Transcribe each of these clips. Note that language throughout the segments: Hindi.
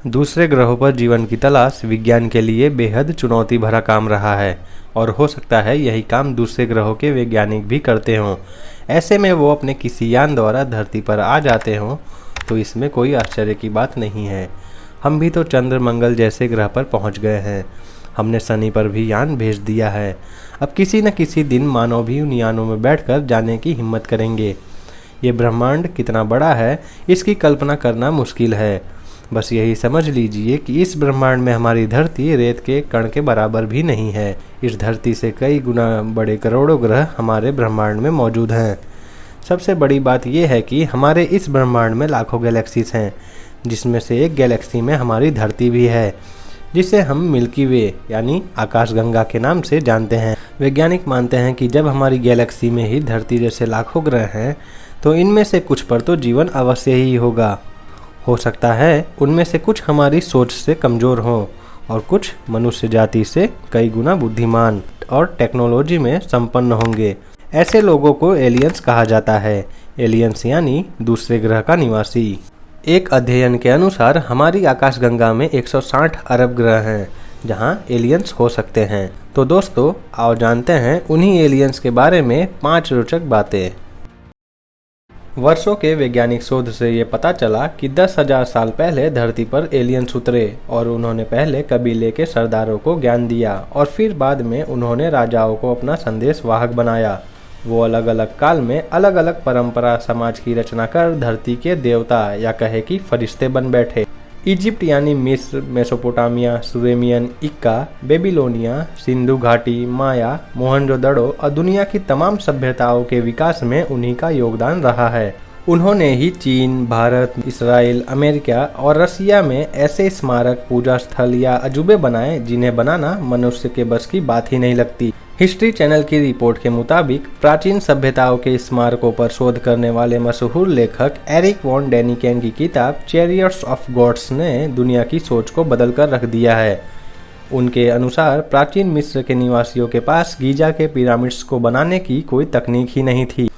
दूसरे ग्रहों पर जीवन की तलाश विज्ञान के लिए बेहद चुनौती भरा काम रहा है और हो सकता है यही काम दूसरे ग्रहों के वैज्ञानिक भी करते हों। ऐसे में वो अपने किसी यान द्वारा धरती पर आ जाते हों तो इसमें कोई आश्चर्य की बात नहीं है। हम भी तो चंद्र मंगल जैसे ग्रह पर पहुंच गए हैं। हमने शनि पर भी यान भेज दिया है। अब किसी न किसी दिन मानव भी उन यानों में बैठकर जाने की हिम्मत करेंगे। ये ब्रह्मांड कितना बड़ा है इसकी कल्पना करना मुश्किल है। बस यही समझ लीजिए कि इस ब्रह्मांड में हमारी धरती रेत के कण के बराबर भी नहीं है। इस धरती से कई गुना बड़े करोड़ों ग्रह हमारे ब्रह्मांड में मौजूद हैं। सबसे बड़ी बात यह है कि हमारे इस ब्रह्मांड में लाखों गैलेक्सीज हैं, जिसमें से एक गैलेक्सी में हमारी धरती भी है, जिसे हम मिल्की वे यानी आकाशगंगा के नाम से जानते हैं। वैज्ञानिक मानते हैं कि जब हमारी गैलेक्सी में ही धरती जैसे लाखों ग्रह हैं तो इनमें से कुछ पर तो जीवन अवश्य ही होगा। हो सकता है उनमें से कुछ हमारी सोच से कमज़ोर हों और कुछ मनुष्य जाति से कई गुना बुद्धिमान और टेक्नोलॉजी में संपन्न होंगे। ऐसे लोगों को एलियंस कहा जाता है। एलियंस यानी दूसरे ग्रह का निवासी। एक अध्ययन के अनुसार हमारी आकाशगंगा में 160 अरब ग्रह हैं जहां एलियंस हो सकते हैं। तो दोस्तों आओ जानते हैं उन्हीं एलियंस के बारे में 5 रोचक बातें। वर्षों के वैज्ञानिक शोध से ये पता चला कि 10,000 साल पहले धरती पर एलियंस उतरे और उन्होंने पहले कबीले के सरदारों को ज्ञान दिया और फिर बाद में उन्होंने राजाओं को अपना संदेश वाहक बनाया। वो अलग अलग काल में अलग अलग परंपरा समाज की रचना कर धरती के देवता या कहे कि फरिश्ते बन बैठे। इजिप्ट यानी मिस्र, मेसोपोटामिया, सुमेरियन, इक्का, बेबीलोनिया, सिंधु घाटी, माया, मोहनजोदड़ो और दुनिया की तमाम सभ्यताओं के विकास में उन्हीं का योगदान रहा है। उन्होंने ही चीन, भारत, इसराइल, अमेरिका और रसिया में ऐसे स्मारक, पूजा स्थल या अजूबे बनाए जिन्हें बनाना मनुष्य के बस की बात ही नहीं लगती। हिस्ट्री चैनल की रिपोर्ट के मुताबिक प्राचीन सभ्यताओं के स्मारकों पर शोध करने वाले मशहूर लेखक एरिक वॉन डैनिकेन की किताब चैरियट्स ऑफ गॉड्स ने दुनिया की सोच को बदल कर रख दिया है। उनके अनुसार प्राचीन मिस्र के निवासियों के पास गीजा के पिरामिड्स को बनाने की कोई तकनीक ही नहीं थी।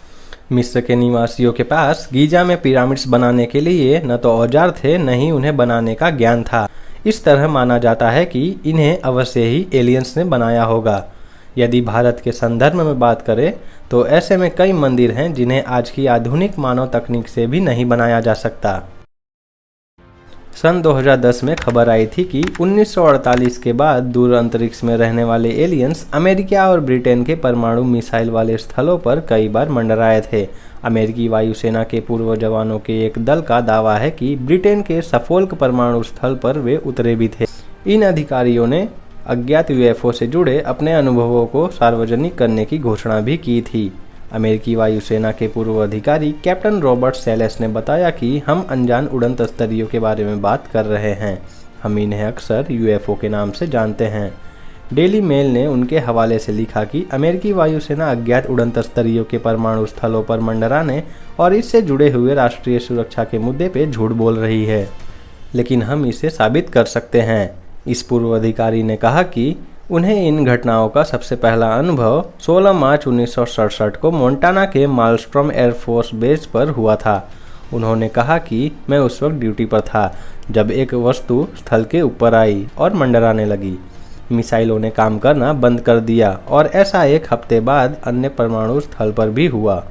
मिस्र के निवासियों के पास गीजा में पिरामिड्स बनाने के लिए न तो औजार थे न ही उन्हें बनाने का ज्ञान था। इस तरह माना जाता है कि इन्हें अवश्य ही एलियंस ने बनाया होगा। यदि भारत के संदर्भ में बात करें तो ऐसे में कई मंदिर हैं जिन्हें आज की आधुनिक मानव तकनीक से भी नहीं बनाया जा सकता। सन 2010 में खबर आई थी कि 1948 के बाद दूर अंतरिक्ष में रहने वाले एलियंस अमेरिका और ब्रिटेन के परमाणु मिसाइल वाले स्थलों पर कई बार मंडराए थे। अमेरिकी वायुसेना के पूर्व जवानों के एक दल का दावा है कि ब्रिटेन के सफोल्क परमाणु स्थल पर वे उतरे भी थे। इन अधिकारियों ने अज्ञात यूएफओ से जुड़े अपने अनुभवों को सार्वजनिक करने की घोषणा भी की थी। अमेरिकी वायुसेना के पूर्व अधिकारी कैप्टन रॉबर्ट सेलेस ने बताया कि हम अनजान उड़न तस्तरियों के बारे में बात कर रहे हैं। हम इन्हें अक्सर यूएफओ के नाम से जानते हैं। डेली मेल ने उनके हवाले से लिखा कि अमेरिकी वायुसेना अज्ञात उड़न तस्तरियों के परमाणु स्थलों पर मंडराने और इससे जुड़े हुए राष्ट्रीय सुरक्षा के मुद्दे पर झूठ बोल रही है, लेकिन हम इसे साबित कर सकते हैं। इस पूर्व अधिकारी ने कहा कि उन्हें इन घटनाओं का सबसे पहला अनुभव 16 मार्च 1967 को मोंटाना के मालस्ट्रॉम एयरफोर्स बेस पर हुआ था। उन्होंने कहा कि मैं उस वक्त ड्यूटी पर था जब एक वस्तु स्थल के ऊपर आई और मंडराने लगी। मिसाइलों ने काम करना बंद कर दिया और ऐसा एक हफ्ते बाद अन्य परमाणु स्थल पर भी हुआ।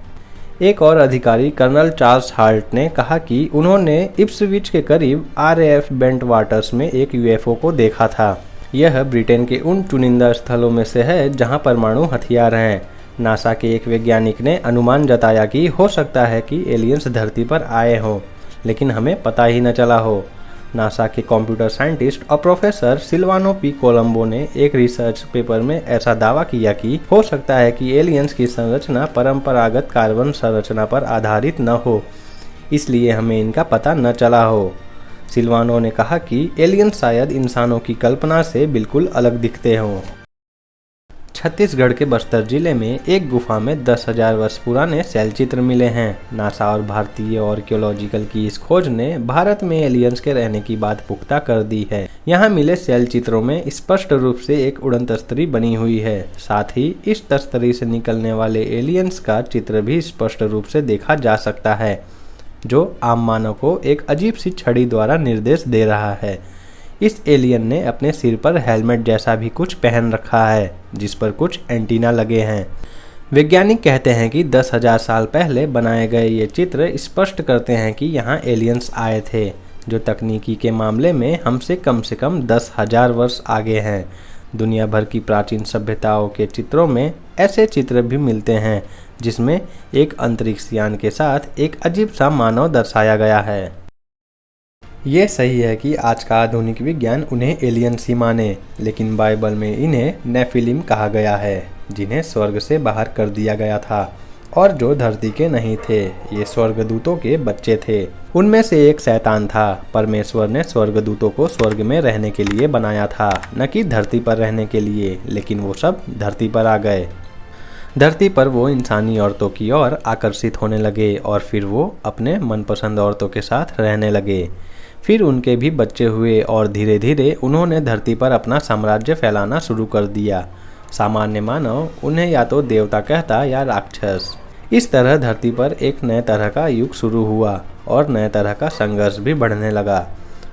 एक और अधिकारी कर्नल चार्ल्स हार्ट ने कहा कि उन्होंने इप्सविच के करीब RAF बेंट वाटर्स में एक यूएफओ को देखा था। यह ब्रिटेन के उन चुनिंदा स्थलों में से है जहां परमाणु हथियार हैं। नासा के एक वैज्ञानिक ने अनुमान जताया कि हो सकता है कि एलियंस धरती पर आए हों, लेकिन हमें पता ही न चला हो। नासा के कंप्यूटर साइंटिस्ट और प्रोफेसर सिल्वानो पी कोलंबो ने एक रिसर्च पेपर में ऐसा दावा किया कि हो सकता है कि एलियंस की संरचना परंपरागत कार्बन संरचना पर आधारित न हो, इसलिए हमें इनका पता न चला हो। सिल्वानो ने कहा कि एलियंस शायद इंसानों की कल्पना से बिल्कुल अलग दिखते हों। छत्तीसगढ़ के बस्तर जिले में एक गुफा में 10,000 वर्ष पुराने शैल चित्र मिले हैं। नासा और भारतीय आर्कियोलॉजिकल की इस खोज ने भारत में एलियंस के रहने की बात पुख्ता कर दी है। यहाँ मिले शैल चित्रों में स्पष्ट रूप से एक उड़न तस्तरी बनी हुई है। साथ ही इस तस्तरी से निकलने वाले एलियंस का चित्र भी स्पष्ट रूप से देखा जा सकता है। जो आम मानव को एक अजीब सी छड़ी द्वारा निर्देश दे रहा है। इस एलियन ने अपने सिर पर हेलमेट जैसा भी कुछ पहन रखा है जिस पर कुछ एंटीना लगे हैं। वैज्ञानिक कहते हैं कि 10,000 साल पहले बनाए गए ये चित्र स्पष्ट करते हैं कि यहाँ एलियंस आए थे जो तकनीकी के मामले में हमसे कम से कम 10,000 वर्ष आगे हैं। दुनिया भर की प्राचीन सभ्यताओं के चित्रों में ऐसे चित्र भी मिलते हैं जिसमें एक अंतरिक्ष यान के साथ एक अजीब सा मानव दर्शाया गया है। ये सही है कि आज का आधुनिक विज्ञान उन्हें एलियंस ही माने, लेकिन बाइबल में इन्हें नेफिलिम कहा गया है जिन्हें स्वर्ग से बाहर कर दिया गया था और जो धरती के नहीं थे। ये स्वर्गदूतों के बच्चे थे। उनमें से एक शैतान था। परमेश्वर ने स्वर्गदूतों को स्वर्ग में रहने के लिए बनाया था, न कि धरती पर रहने के लिए, लेकिन वो सब धरती पर आ गए। धरती पर वो इंसानी औरतों की ओर आकर्षित होने लगे और फिर वो अपने मनपसंद औरतों के साथ रहने लगे। फिर उनके भी बच्चे हुए और धीरे धीरे उन्होंने धरती पर अपना साम्राज्य फैलाना शुरू कर दिया। सामान्य मानव उन्हें या तो देवता कहता या राक्षस। इस तरह धरती पर एक नए तरह का युग शुरू हुआ और नए तरह का संघर्ष भी बढ़ने लगा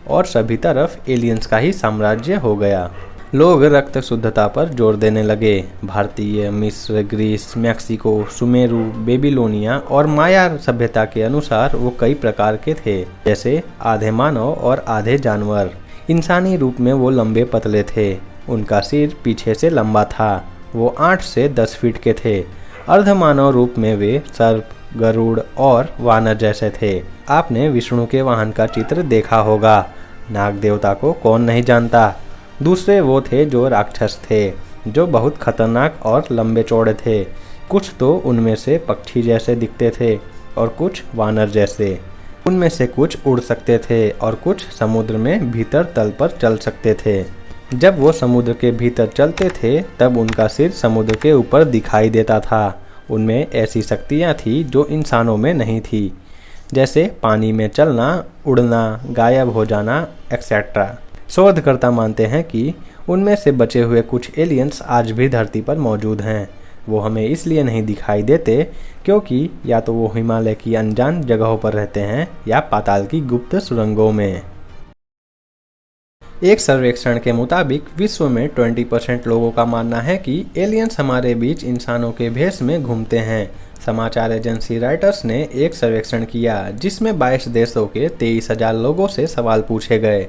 और सभी तरफ एलियंस का ही साम्राज्य हो गया। लोग रक्त शुद्धता पर जोर देने लगे। भारतीय, मिस्र, ग्रीस, मैक्सिको, सुमेरु, बेबीलोनिया और माया सभ्यता के अनुसार वो कई प्रकार के थे, जैसे आधे मानव और आधे जानवर। इंसानी रूप में वो लंबे पतले थे। उनका सिर पीछे से लंबा था। वो 8 से 10 फीट के थे। अर्धमानव रूप में वे सर्प, गरुड़ और वानर जैसे थे। आपने विष्णु के वाहन का चित्र देखा होगा। नाग देवता को कौन नहीं जानता। दूसरे वो थे जो राक्षस थे, जो बहुत खतरनाक और लंबे चौड़े थे। कुछ तो उनमें से पक्षी जैसे दिखते थे और कुछ वानर जैसे। उनमें से कुछ उड़ सकते थे और कुछ समुद्र में भीतर तल पर चल सकते थे। जब वो समुद्र के भीतर चलते थे तब उनका सिर समुद्र के ऊपर दिखाई देता था। उनमें ऐसी शक्तियाँ थी जो इंसानों में नहीं थी, जैसे पानी में चलना, उड़ना, गायब हो जाना एक्सेट्रा। शोधकर्ता मानते हैं कि उनमें से बचे हुए कुछ एलियंस आज भी धरती पर मौजूद हैं। वो हमें इसलिए नहीं दिखाई देते क्योंकि या तो वो हिमालय की अनजान जगहों पर रहते हैं या पाताल की गुप्त सुरंगों में। एक सर्वेक्षण के मुताबिक विश्व में 20% लोगों का मानना है कि एलियंस हमारे बीच इंसानों के भेष में घूमते हैं। समाचार एजेंसी रॉयटर्स ने एक सर्वेक्षण किया जिसमें 22 देशों के 23,000 लोगों से सवाल पूछे गए।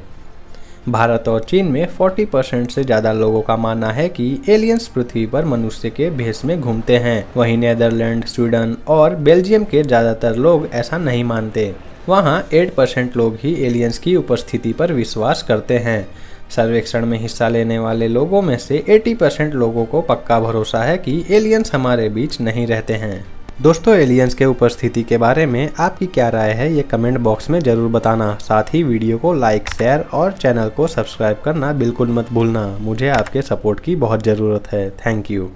भारत और चीन में 40% से ज़्यादा लोगों का मानना है कि एलियंस पृथ्वी पर मनुष्य के भेष में घूमते हैं। वहीं नीदरलैंड, स्वीडन और बेल्जियम के ज़्यादातर लोग ऐसा नहीं मानते। वहाँ 8% लोग ही एलियंस की उपस्थिति पर विश्वास करते हैं। सर्वेक्षण में हिस्सा लेने वाले लोगों में से 80% लोगों को पक्का भरोसा है कि एलियंस हमारे बीच नहीं रहते हैं। दोस्तों, एलियंस के उपस्थिति के बारे में आपकी क्या राय है ये कमेंट बॉक्स में ज़रूर बताना। साथ ही वीडियो को लाइक, शेयर और चैनल को सब्सक्राइब करना बिल्कुल मत भूलना। मुझे आपके सपोर्ट की बहुत ज़रूरत है। Thank you.